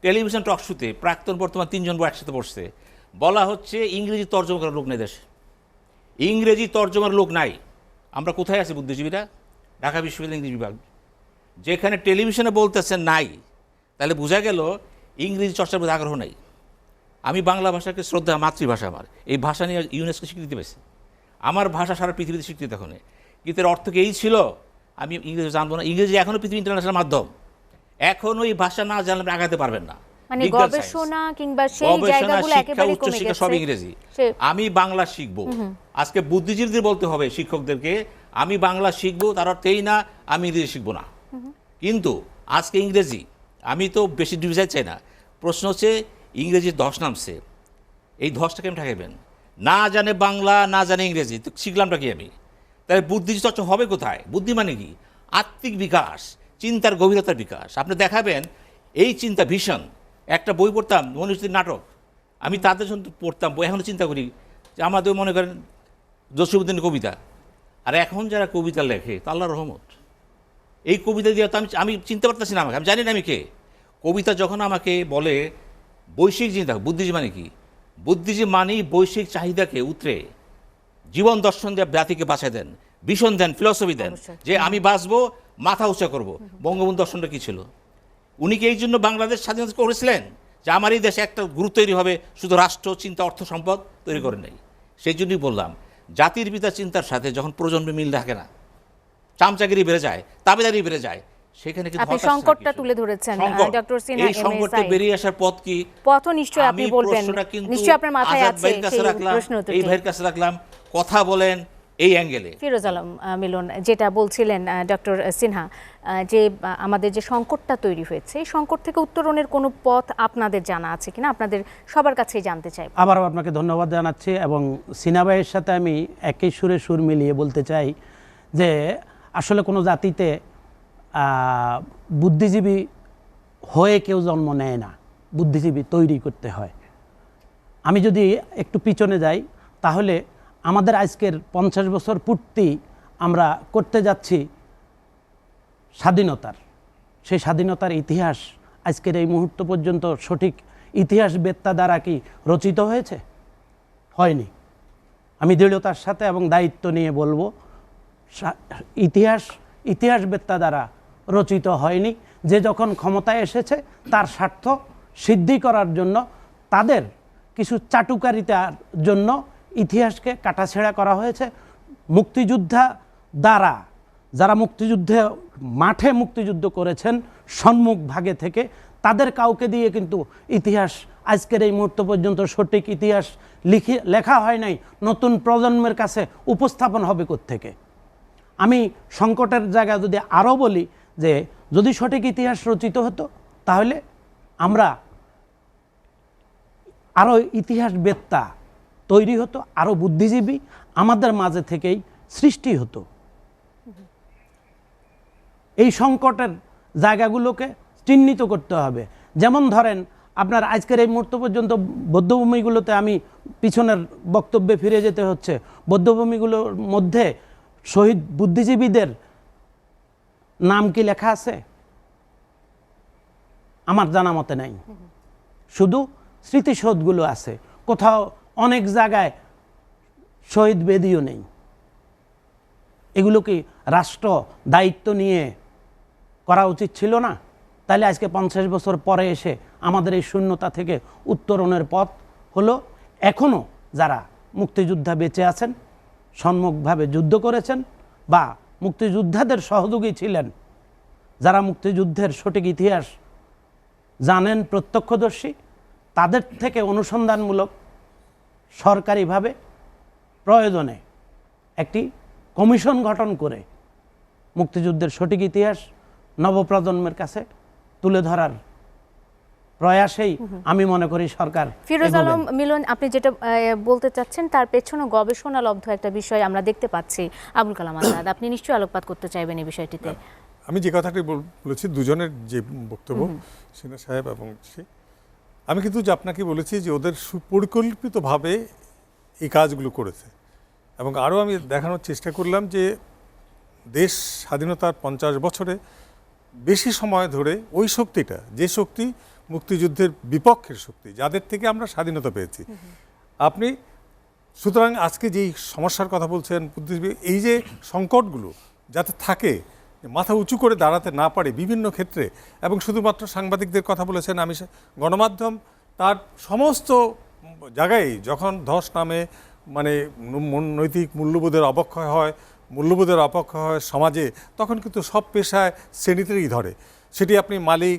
C: টেলিভিশন টক শোতে প্রাক্তন বর্তমান 3 জন একসাথে বসছে, বলা হচ্ছে ইংরেজি তর্জমা করার লোক নেই দেশে, ইংরেজি তর্জমার লোক নাই। আমরা কোথায় আছি বুদ্ধিজীবীরা? ঢাকা বিশ্ববিদ্যালয় ইংরেজি বিভাগ, যেখানে টেলিভিশনে বলতেছে নাই, তাহলে বোঝা গেল ইংরেজি চর্চার প্রতি আগ্রহ নাই। আমি বাংলা ভাষাকে শ্রদ্ধা, মাতৃভাষা আমার, এই ভাষা নিয়ে ইউনেস্কো স্বীকৃতি পেয়েছে। আমার ভাষা সারা পৃথিবীতে স্বীকৃতি। এখন কিন্তু এর অর্থ কি এই ছিল আমি ইংরেজি জানবো না? ইংরেজি এখনও পৃথিবী ইন্টারন্যাশনাল মাধ্যম, এখনও এই ভাষা না জানলে আপনি আগাতে পারবেন না।
A: মানে গবেষণা কিংবা সেই জায়গাগুলো একেবারে কমে গেছে,
C: সব ইংরেজি। আমি বাংলা শিখবো। আজকে বুদ্ধিজীবীদের বলতে হবে, শিক্ষকদেরকে, আমি বাংলা শিখবো, তার অর্থ এই না আমি ইংরেজি শিখবো না। কিন্তু আজকে ইংরেজি, আমি তো বেশি ডিভিশন চাই না, প্রশ্ন হচ্ছে ইংরেজির ধস নামছে, এই ধসটা কেমন ঠেকাবেন? না জানে বাংলা, না জানে ইংরেজি, তো শিখলামটা কি আমি? তাহলে বুদ্ধি চর্চা হবে কোথায়? বুদ্ধি মানে কি? আত্মিক বিকাশ, চিন্তার গভীরতার বিকাশ। আপনি দেখাবেন এই চিন্তা ভীষণ। একটা বই পড়তাম, মনীষীর নাটক, আমি তাদের জন্য পড়তাম বই, এখনও চিন্তা করি যে আমাদের মনে করেন জসীমউদ্দীনের কবিতা, আর এখন যারা কবিতা লেখে তা আল্লাহর রহমত। এই কবিতা দিয়ে তো আমি চিনতে পারতেছি না, আমি জানি না আমি কে। কবিতা যখন আমাকে বলে বৈশ্বিক চিন্তা, বুদ্ধিজীবী মানে কি? বুদ্ধিজীবী মানেই বৈশ্বিক চাহিদাকে উতরে জীবন দর্শন দিয়ে জাতিকে বাঁচায় দেন, ভীষণ দেন, ফিলসফি দেন, যে আমি বাঁচবো, মাথা উঁচা করব। বঙ্গবন্ধু দর্শনটা কী ছিল? উনি কি এই জন্য বাংলাদেশ স্বাধীনতা করেছিলেন যে আমার এই দেশে একটা গ্রুপ তৈরি হবে, শুধু রাষ্ট্র, চিন্তা, অর্থ, সম্পদ তৈরি করে নাই? সেই জন্যই বললাম, জাতির পিতা চিন্তার সাথে যখন প্রজন্মে মিল থাকে না, চামচাগিরি বেড়ে যায়, তাবেদারি বেড়ে যায়, সেখানে কিন্তু
A: আপনি সংকটটা তুলে ধরেছেন ডক্টর সিনহা।
C: এই সংকটে বেরিয়ে আসার পথ কি?
A: পথও নিশ্চয়ই আপনি বলবেন, নিশ্চয়ই আপনার মাথায় আছে সেই প্রশ্ন।
C: এই ভাইয়ের কাছে রাখলাম, কথা বলেন এই অ্যাঙ্গেলে।
A: ফিরোজ আলম মিলন, যেটা বলছিলেন ডক্টর সিনহা, যে আমাদের যে সংকটটা তৈরি হয়েছে, এই সংকট থেকে উত্তরণের কোনো পথ আপনাদের জানা আছে কিনা, আপনাদের সবার কাছেই জানতে চাই।
D: আবারও আপনাকে ধন্যবাদ জানাচ্ছি, এবং সিনহা ভাইয়ের সাথে আমি একই সুরে সুর মিলিয়ে বলতে চাই যে আসলে কোনো জাতিতে বুদ্ধিজীবী হয়ে কেউ জন্ম নেয় না, বুদ্ধিজীবী তৈরি করতে হয়। আমি যদি একটু পিছনে যাই, তাহলে আমাদের আজকের 50 বছর পূর্তি আমরা করতে যাচ্ছি স্বাধীনতার। সেই স্বাধীনতার ইতিহাস আজকের এই মুহূর্ত পর্যন্ত সঠিক ইতিহাসবেত্তা দ্বারা কি রচিত হয়েছে? হয়নি। আমি দৃঢ়তার সাথে এবং দায়িত্ব নিয়ে বলবো, ইতিহাসবেত্তা দ্বারা রচিত হয়নি। যে যখন ক্ষমতায় এসেছে তার স্বার্থ সিদ্ধি করার জন্য, তাদের কিছু চাটুকারিতার জন্য ইতিহাসকে কাটাছেঁড়া করা হয়েছে। মুক্তিযোদ্ধা দ্বারা, যারা মুক্তিযুদ্ধে মাঠে মুক্তিযুদ্ধ করেছেন সম্মুখ ভাগে থেকে, তাদের কাউকে দিয়ে কিন্তু ইতিহাস আজকের এই মুহূর্ত পর্যন্ত সঠিক ইতিহাস লেখা হয় নাই। নতুন প্রজন্মের কাছে উপস্থাপন হবে কোত্থেকে? আমি সংকটের জায়গা যদি আরও বলি, যে যদি সঠিক ইতিহাস রচিত হতো, তাহলে আমরা আরও ইতিহাসবেত্তা তৈরি হতো, আরও বুদ্ধিজীবী আমাদের মাঝে থেকেই সৃষ্টি হতো। এই সংকটের জায়গাগুলোকে চিহ্নিত করতে হবে। যেমন ধরেন, আপনার আজকের এই মুহূর্ত পর্যন্ত বৌদ্ধভূমিগুলোতে, আমি পিছনের বক্তব্যে ফিরে যেতে হচ্ছে, বৌদ্ধভূমিগুলোর মধ্যে শহীদ বুদ্ধিজীবীদের নাম কি লেখা আছে? আমার জানা মতে নাই। শুধু স্মৃতিসৌধগুলো আছে, কোথাও অনেক জায়গায় শহীদ বেদিও নেই। এগুলো কি রাষ্ট্র দায়িত্ব নিয়ে করা উচিত ছিল না? তাহলে আজকে 50 বছর পরে এসে আমাদের এই শূন্যতা থেকে উত্তরণের পথ হলো, এখনও যারা মুক্তিযোদ্ধা বেঁচে আছেন, সম্মুখভাবে যুদ্ধ করেছেন বা মুক্তিযোদ্ধাদের সহযোগী ছিলেন, যারা মুক্তিযুদ্ধের সঠিক ইতিহাস জানেন, প্রত্যক্ষদর্শী, তাদের থেকে অনুসন্ধানমূলক সরকারিভাবে প্রয়োজনে একটি কমিশন গঠন করে মুক্তিযুদ্ধের সঠিক ইতিহাস নবপ্রজন্মের কাছে তুলে ধরার প্রয়াসেই আমি মনে করি সরকার।
A: ফিরোজ আলম মিলন, আপনি যেটা বলতে চাচ্ছেন তার পেছনে গবেষণা লব্ধ একটা বিষয় আমরা দেখতে পাচ্ছি। আবুল কালাম আজাদ, আপনি নিশ্চয়ই আলোকপাত করতে চাইবেন এই বিষয়টিতে।
B: আমি যে কথাটি বলেছি, দুজনের যে বক্তব্য, সিনহা সাহেব এবং আমি কিন্তু যে আপনাকে বলেছি যে ওদের সুপরিকল্পিতভাবে এই কাজগুলো করেছে, এবং আরও আমি দেখানোর চেষ্টা করলাম যে দেশ স্বাধীনতার 50 বছরে বেশি সময় ধরে ওই শক্তিটা, যে শক্তি মুক্তিযুদ্ধের বিপক্ষের শক্তি, যাদের থেকে আমরা স্বাধীনতা পেয়েছি, আপনি সুতরাং আজকে যেই সমস্যার কথা বলছেন, বুদ্ধিজীবী এই যে সংকটগুলো যাতে থাকে, মাথা উঁচু করে দাঁড়াতে না পারে বিভিন্ন ক্ষেত্রে, এবং শুধুমাত্র সাংবাদিকদের কথা বলেছেন, আমি গণমাধ্যম তার সমস্ত জায়গায় যখন ধস নামে, মানে নৈতিক মূল্যবোধের অবক্ষয় হয়, সমাজে, তখন কিন্তু সব পেশায় শ্রেণীতেই ধরে। সেটি আপনি মালিক,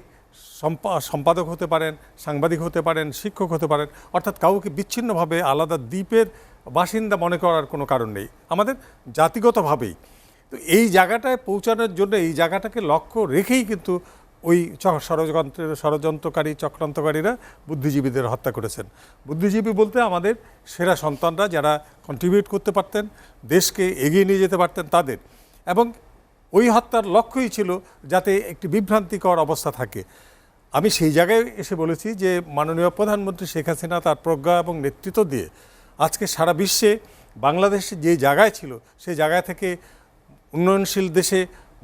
B: সম্পাদক হতে পারেন, সাংবাদিক হতে পারেন, শিক্ষক হতে পারেন, অর্থাৎ কাউকে বিচ্ছিন্নভাবে আলাদা দ্বীপের বাসিন্দা মনে করার কোনো কারণ নেই আমাদের জাতিগতভাবেই। তো এই জায়গাটায় পৌঁছানোর জন্য এই জায়গাটাকে লক্ষ্য রেখেই কিন্তু ওই ষড়যন্ত্রকারী চক্রান্তকারীরা বুদ্ধিজীবীদের হত্যা করেছেন। বুদ্ধিজীবী বলতে আমাদের সেরা সন্তানরা, যারা কন্ট্রিবিউট করতে পারতেন, দেশকে এগিয়ে নিয়ে যেতে পারতেন, তাদের। এবং ওই হত্যার লক্ষ্যই ছিল যাতে একটি বিভ্রান্তিকর অবস্থা থাকে। আমি সেই জায়গায় এসে বলেছি যে মাননীয় প্রধানমন্ত্রী শেখ হাসিনা তার প্রজ্ঞা এবং নেতৃত্ব দিয়ে আজকে সারা বিশ্বে বাংলাদেশ যে জায়গায় ছিল সেই জায়গা থেকে উন্নয়নশীল দেশে,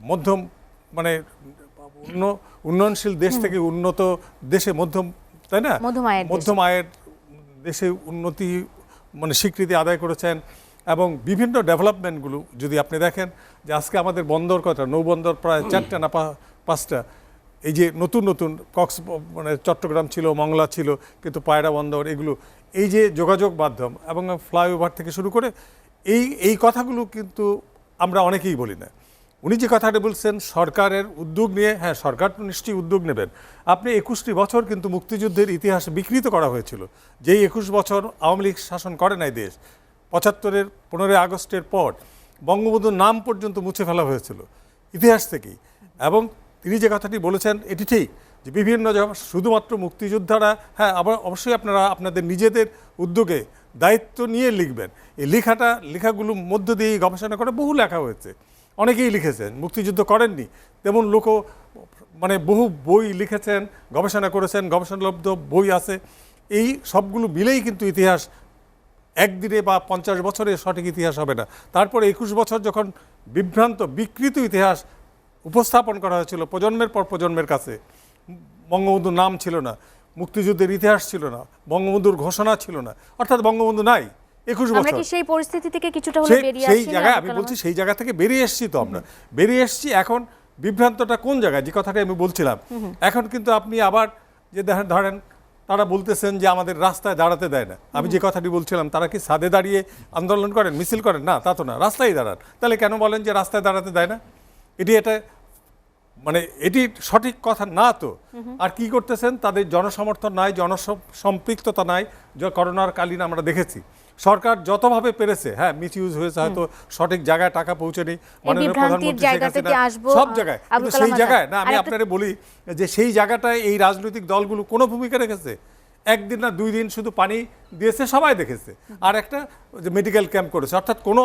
B: মধ্যম মানে উন্নয়নশীল দেশ থেকে উন্নত দেশে মধ্যম, তাই না, মধ্যম আয়ের দেশে উন্নতি মানে স্বীকৃতি আদায় করেছেন। এবং বিভিন্ন ডেভেলপমেন্টগুলো যদি আপনি দেখেন যে আজকে আমাদের বন্দর কয়টা, নৌবন্দর প্রায় 4টা না 5টা, এই যে নতুন নতুন মানে চট্টগ্রাম ছিল, মংলা ছিল, কিন্তু পায়রা বন্দর, এগুলো এই যে যোগাযোগ মাধ্যম এবং ফ্লাইওভার থেকে শুরু করে এই কথাগুলো কিন্তু আমরা অনেকেই বলি না। উনি যে কথাটা বলছেন সরকারের উদ্যোগ নিয়ে, হ্যাঁ সরকার তো নিশ্চয়ই উদ্যোগ নেবেন। আপনি 21টি বছর কিন্তু মুক্তিযুদ্ধের ইতিহাস বিকৃত করা হয়েছিল, যেই 21 বছর আওয়ামী লীগ শাসন করে নাই দেশ। 75-এর 15ই আগস্টের পর বঙ্গবন্ধুর নাম পর্যন্ত মুছে ফেলা হয়েছিল ইতিহাস থেকেই। এবং তিনি যে কথাটি বলেছেন এটি ঠিক যে বিভিন্ন শুধুমাত্র মুক্তিযোদ্ধারা, হ্যাঁ আবার অবশ্যই আপনারা আপনাদের নিজেদের উদ্যোগে দায়িত্ব নিয়ে লিখবেন। এই লেখাগুলোর মধ্য দিয়ে গবেষণা করে বহু লেখা হয়েছে, অনেকেই লিখেছেন, মুক্তিযুদ্ধ করেননি তেমন লোকও মানে বহু বই লিখেছেন, গবেষণা করেছেন, গবেষণালব্ধ বই আছে। এই সবগুলো মিলেই কিন্তু ইতিহাস একদিনে বা 50 বছরে সঠিক ইতিহাস হবে না। তারপরে 21 বছর যখন বিভ্রান্ত বিকৃত ইতিহাস উপস্থাপন করা হয়েছিল প্রজন্মের পর প্রজন্মের কাছে, বঙ্গবন্ধুর নাম ছিল না, মুক্তিযুদ্ধের ইতিহাস ছিল না, বঙ্গবন্ধুর ঘোষণা ছিল না, অর্থাৎ বঙ্গবন্ধু নাই 21 বছর।
A: সেই পরিস্থিতি থেকে কিছুটা হলে বেরিয়ে আসছি,
B: সেই জায়গায় আমি বলছি, সেই জায়গা থেকে বেরিয়ে এসেছি তো আমরা, বেরিয়ে এসেছি। এখন বিভ্রান্তটা কোন জায়গায়, যে কথাটা আমি বলছিলাম, এখন কিন্তু আপনি আবার যে ধরেন তারা বলতেছেন যে আমাদের রাস্তায় দাঁড়াতে দেয় না। আমি যে কথাটি বলছিলাম, তারা কি ছাদে দাঁড়িয়ে আন্দোলন করেন, মিছিল করেন? না, তা তো না, রাস্তায় দাঁড়ান। তাহলে কেন বলেন যে রাস্তায় দাঁড়াতে দেয় না? এটা মানে এটি সঠিক কথা না তো। আর কি করতেছেন, তাদের জনসমর্থন নাই, জনসম্পৃক্ততা নাই। করোনার কালীন আমরা দেখেছি সরকার যতভাবে পেরেছে, হ্যাঁ মিসইউজ হয়েছে, হয়তো সঠিক জায়গায় টাকা পৌঁছেনি, মাননীয় প্রধানমন্ত্রী শেখ হাসিনা সব জায়গায়, কিন্তু সেই জায়গায় না, আমি আপনারে বলি যে সেই জায়গাটায় এই রাজনৈতিক দলগুলো কোনো ভূমিকা রেখেছে? একদিন না 2 দিন শুধু পানি দিয়েছে, সবাই দেখেছে, আর একটা মেডিকেল ক্যাম্প করেছে, অর্থাৎ কোনো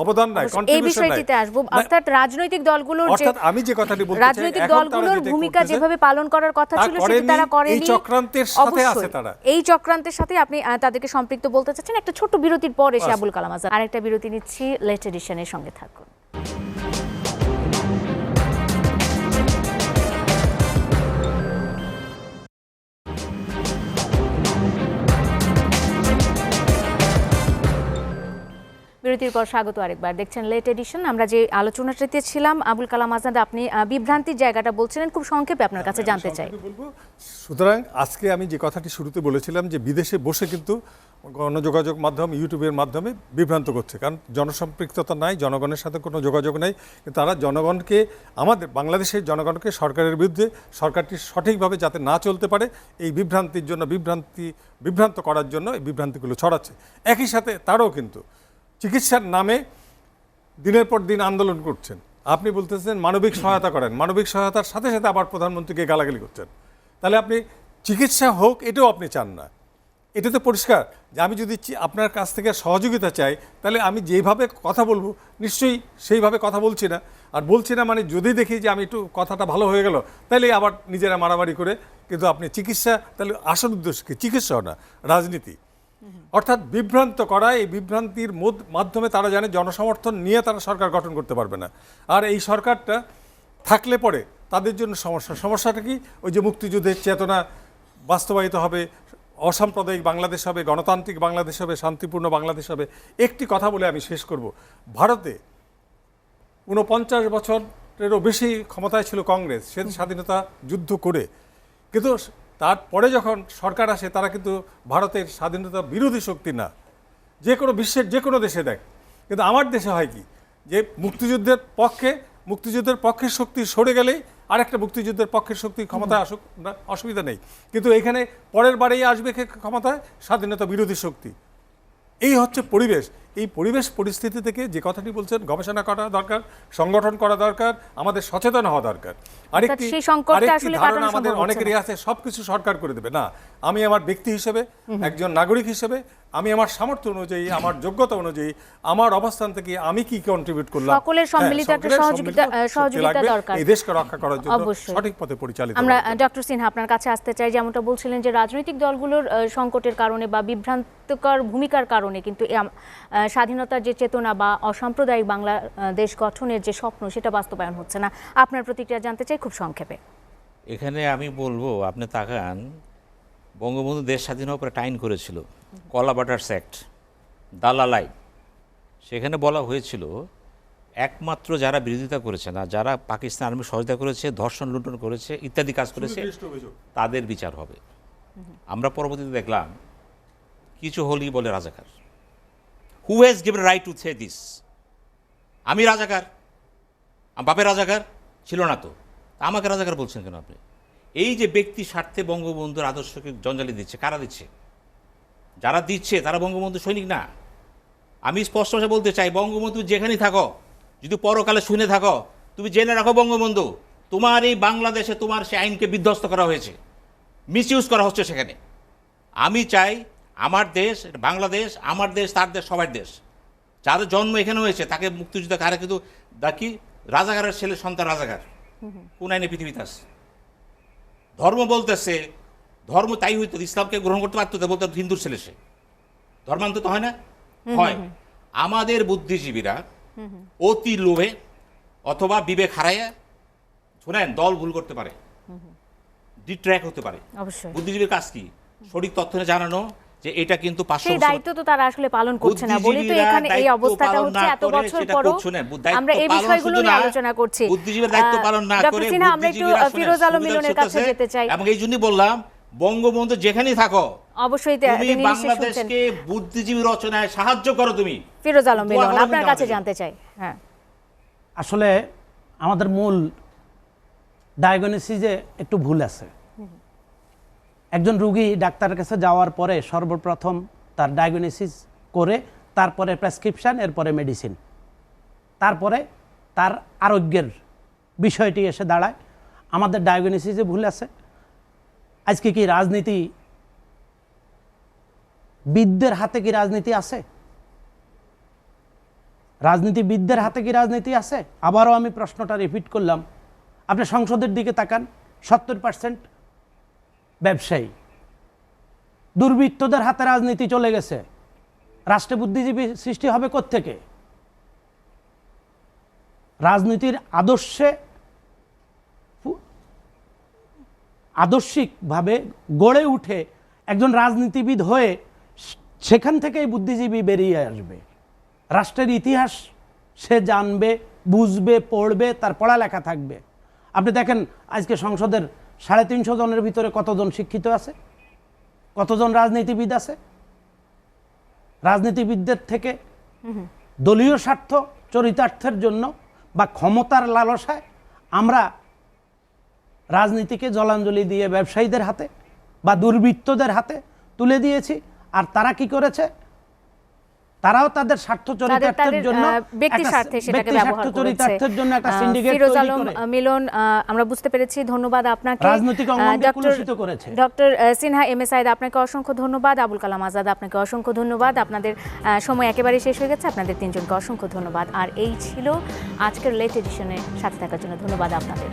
B: অবদান নাই,
A: এই বিষয়টিতে আসবো। অর্থাৎ রাজনৈতিক দলগুলোর,
B: অর্থাৎ আমি যে কথাটি বলতে চাই,
A: রাজনৈতিক দলগুলোর ভূমিকা যেভাবে পালন করার কথা ছিল সেটা তারা করেনি।
B: এই চক্রান্তের সাথে আছে তারা,
A: এই চক্রান্তের সাথে আপনি তাদেরকে সম্পৃক্ত বলতে চাচ্ছেন। একটা ছোট বিরতির পর এসে আবুল কালাম আজাদ আরেকটা বিরতি নিচ্ছি। লেট এডিশনের সঙ্গে থাকুন। বিরতির পর স্বাগত আরেকবার, দেখছেন লেট এডিশন। আমরা যে আলোচনাটিতে ছিলাম, আবুল কালাম আজাদ আপনি বিভ্রান্তির জায়গাটা বলছিলেন, খুব সংক্ষেপে আপনার কাছে জানতে চাই।
B: সুতরাং আজকে আমি যে কথাটি শুরুতে বলেছিলাম যে বিদেশে বসে কিন্তু গণযোগাযোগ মাধ্যম, ইউটিউবের মাধ্যমে বিভ্রান্ত করছে, কারণ জনসম্পৃক্ততা নাই, জনগণের সাথে কোনো যোগাযোগ নেই। কিন্তু তারা জনগণকে, আমাদের বাংলাদেশের জনগণকে সরকারের বিরুদ্ধে, সরকারটি সঠিকভাবে যাতে না চলতে পারে এই বিভ্রান্তির জন্য, বিভ্রান্ত করার জন্য এই বিভ্রান্তিগুলো ছড়াচ্ছে। একই সাথে তারাও কিন্তু চিকিৎসার নামে দিনের পর দিন আন্দোলন করছেন। আপনি বলতেছেন মানবিক সহায়তা করেন, মানবিক সহায়তার সাথে সাথে আবার প্রধানমন্ত্রীকে গালাগালি করছেন। তাহলে আপনি চিকিৎসা হোক এটাও আপনি চান না। এটা তো পরিষ্কার যে আমি যদি আপনার কাছ থেকে সহযোগিতা চাই, তাহলে আমি যেভাবে কথা বলবো নিশ্চয়ই সেইভাবে কথা বলছি না। আর বলছি না মানে যদি দেখি যে আমি একটু কথাটা ভালো হয়ে গেল, তাহলে আবার নিজেরা মারামারি করে। কিন্তু আপনি চিকিৎসা, তাহলে আসল উদ্দেশ্য কি? চিকিৎসাও না, রাজনীতি। অর্থাৎ বিভ্রান্ত করা, এই বিভ্রান্তির মাধ্যমে তারা জানে জনসমর্থন নিয়ে তারা সরকার গঠন করতে পারবে না। আর এই সরকারটা থাকলে পরে তাদের জন্য সমস্যাটা কি? ওই যে মুক্তিযুদ্ধের চেতনা বাস্তবায়িত হবে, অসাম্প্রদায়িক বাংলাদেশ হবে, গণতান্ত্রিক বাংলাদেশ হবে, শান্তিপূর্ণ বাংলাদেশ হবে। একটি কথা বলে আমি শেষ করব। ভারতে 49 বছরেরও বেশি ক্ষমতায় ছিল কংগ্রেস, সে স্বাধীনতা যুদ্ধ করে, কিন্তু তারপরে যখন সরকার আসে তারা কিন্তু ভারতের স্বাধীনতা বিরোধী শক্তি না। যে কোনো বিশ্বের যে কোনো দেশে দেখ, কিন্তু আমার দেশে হয় কি যে মুক্তিযুদ্ধের পক্ষের শক্তি সরে গেলেই আরেকটা মুক্তিযুদ্ধের পক্ষের শক্তি ক্ষমতায় আসুক না, অসুবিধা নেই। কিন্তু এখানে পরের বারেই আসবে ক্ষমতায় স্বাধীনতা বিরোধী শক্তি। এই হচ্ছে পরিবেশ। এই পরিবেশ পরিস্থিতি থেকে যে কথাটি বলছেন, গবেষণা করা দরকার, সংগঠন করা দরকার, আমাদের সচেতন হওয়া দরকার। আরেকটি ধারণা আমাদের অনেকেরই আছে, সবকিছু সরকার করে দেবে না। আমি আমার ব্যক্তি হিসেবে, একজন নাগরিক হিসেবে, আমি আমার সামর্থ্য অনুযায়ী, আমার যোগ্যতা অনুযায়ী, আমার অবস্থান থেকে আমি কি কন্ট্রিবিউট করলাম,
A: সকলের সম্মিলিত একটা সহযোগিতা দরকার
B: এই দেশকে রক্ষা করার জন্য, সঠিক পথে পরিচালিত।
A: আমরা ডক্টর সিনহা আপনার কাছে আসতে চাই। যেমনটা বলছিলেন যে রাজনৈতিক দলগুলোর সংকটের কারণে বা বিভ্রান্তকর ভূমিকার কারণে কিন্তু স্বাধীনতার যে চেতনা বা অসাম্প্রদায়িক বাংলাদেশ গঠনের যে স্বপ্ন সেটা বাস্তবায়ন হচ্ছে না। আপনার প্রতিক্রিয়া জানতে চাই খুব সংক্ষেপে।
C: এখানে আমি বলবো, আপনি তাকান, বঙ্গবন্ধু দেশ স্বাধীন হওয়ার পরে টাইন করেছিল কলা বাটার্স অ্যাক্ট, দালালাই। সেখানে বলা হয়েছিল একমাত্র যারা বিরোধিতা করেছে না, যারা পাকিস্তান আর্মি সহায়তা করেছে, ধর্ষণ লুণ্ঠন করেছে, ইত্যাদি কাজ করেছে, তাদের বিচার হবে। আমরা পরবর্তীতে দেখলাম কিছু হলেই বলে রাজাকার। Who has given right to say this? আমি রাজাকার, আমার বাপের রাজাকার ছিল না তো, আমাকে রাজাকার বলছেন কেন আপনি? এই যে ব্যক্তি স্বার্থে বঙ্গবন্ধুর আদর্শকে জঞ্জালি দিচ্ছে, কারা দিচ্ছে? যারা দিচ্ছে তারা বঙ্গবন্ধু সৈনিক না। আমি স্পষ্ট ভাষায় বলতে চাই, বঙ্গবন্ধু যেখানেই থাকো, যদি পরকালে শুনে থাকো, তুমি জেনে রাখো বঙ্গবন্ধু, তোমার এই বাংলাদেশে তোমার সে আইনকে বিধ্বস্ত করা হয়েছে, মিসইউজ করা হচ্ছে সেখানে। আমি চাই আমার দেশ, বাংলাদেশ আমার দেশ, তার দেশ, সবার দেশ। যাদের জন্ম এখানে হয়েছে তাকে মুক্তিযুদ্ধ কারা কিন্তু দেখি রাজাকারের ছেলে সন্তান রাজাকার। কোন আইনে পৃথিবীতে আছে? ধর্ম বলতেছে, ধর্ম তাই হইতো, ইসলামকে গ্রহণ করতে পারতো, বলতো হিন্দুর ছেলে সে, ধর্মান্তরিত হয় না? হয়। আমাদের বুদ্ধিজীবীরা অতি লোভে অথবা বিবেক হারাইয়া, শোনেন, দল ভুল করতে পারে, ডিট্র্যাক হতে পারে।
A: অবশ্যই
C: বুদ্ধিজীবীর কাজ কি? সঠিক তথ্য জানানো যে এটা কিন্তু 500
A: সেই দায়িত্ব তো তারা আসলে পালন করছে না বলেই তো এখানে এই অবস্থাটা হচ্ছে। এত বছর পরও আমরা এই বিষয়গুলো নিয়ে আলোচনা করছি।
C: বুদ্ধিজীবীর দায়িত্ব পালন না করে
A: আমরা একটু ফিরোজ আলম মিলনের কাছে যেতে চাই।
C: এবং এই জন্যই বললাম, বঙ্গবন্ধু যেখানেই থাকো,
A: অবশ্যই
C: তুমি বাংলাদেশকে বুদ্ধিজীবী রচনায় সাহায্য করো। তুমি
A: ফিরোজ আলম মিলন, আপনার কাছে জানতে চাই। হ্যাঁ,
D: আসলে আমাদের মূল ডায়াগনোসিসে একটু ভুল আছে। একজন রুগী ডাক্তারের কাছে যাওয়ার পরে সর্বপ্রথম তার ডায়াগনোসিস করে, তারপরে প্রেসক্রিপশান, এরপরে মেডিসিন, তারপরে তার আরোগ্যের বিষয়টি এসে দাঁড়ায়। আমাদের ডায়াগনোসিসে ভুল আছে। আজকে কি রাজনীতিবিদদের হাতে কি রাজনীতি আছে? রাজনীতিবিদদের হাতে কি রাজনীতি আছে? আবারও আমি প্রশ্নটা রিপিট করলাম। আপনি সংসদের দিকে তাকান, 70% ব্যবসায়ী। দুর্বৃত্তদের হাতে রাজনীতি চলে গেছে, রাষ্ট্রে বুদ্ধিজীবী সৃষ্টি হবে কোত্থেকে? রাজনীতির আদর্শিকভাবে গড়ে উঠে একজন রাজনীতিবিদ হয়ে সেখান থেকেই বুদ্ধিজীবী বেরিয়ে আসবে। রাষ্ট্রের ইতিহাস সে জানবে, বুঝবে, পড়বে, তার পড়ালেখা থাকবে। আপনি দেখেন আজকে সংসদের 350 জনের ভিতরে কতজন শিক্ষিত আছে, কতজন রাজনীতিবিদ আছে? রাজনীতিবিদদের থেকে দলীয় স্বার্থ চরিতার্থের জন্য বা ক্ষমতার লালসায় আমরা রাজনীতিকে জলাঞ্জলি দিয়ে ব্যবসায়ীদের হাতে বা দুর্বৃত্তদের হাতে তুলে দিয়েছি। আর তারা কি করেছে? তারাও তাদের স্বার্থ চরিতার্থের জন্য,
A: ব্যক্তি স্বার্থে সেটাকে ব্যবহার করেছে।
D: একটা সিন্ডিকেট
A: ফিরোজ
D: তৈরি
A: আলম
D: করে
A: মিলন, আমরা বুঝতে পেরেছি। ধন্যবাদ আপনাকে।
D: রাজনৈতিক অঙ্গনকে কলুষিত করেছে।
A: Doctor Sinha, M A Saeed, আপনাকে অসংখ্য ধন্যবাদ। আবুল কালাম আজাদ, আপনাকে অসংখ্য ধন্যবাদ। আপনাদের সময় একেবারে শেষ হয়ে গেছে। আপনাদের তিনজনকে অসংখ্য ধন্যবাদ। আর এই ছিল আজকের লেট এডিশনে সাথে থাকার জন্য। ধন্যবাদ আপনাদের।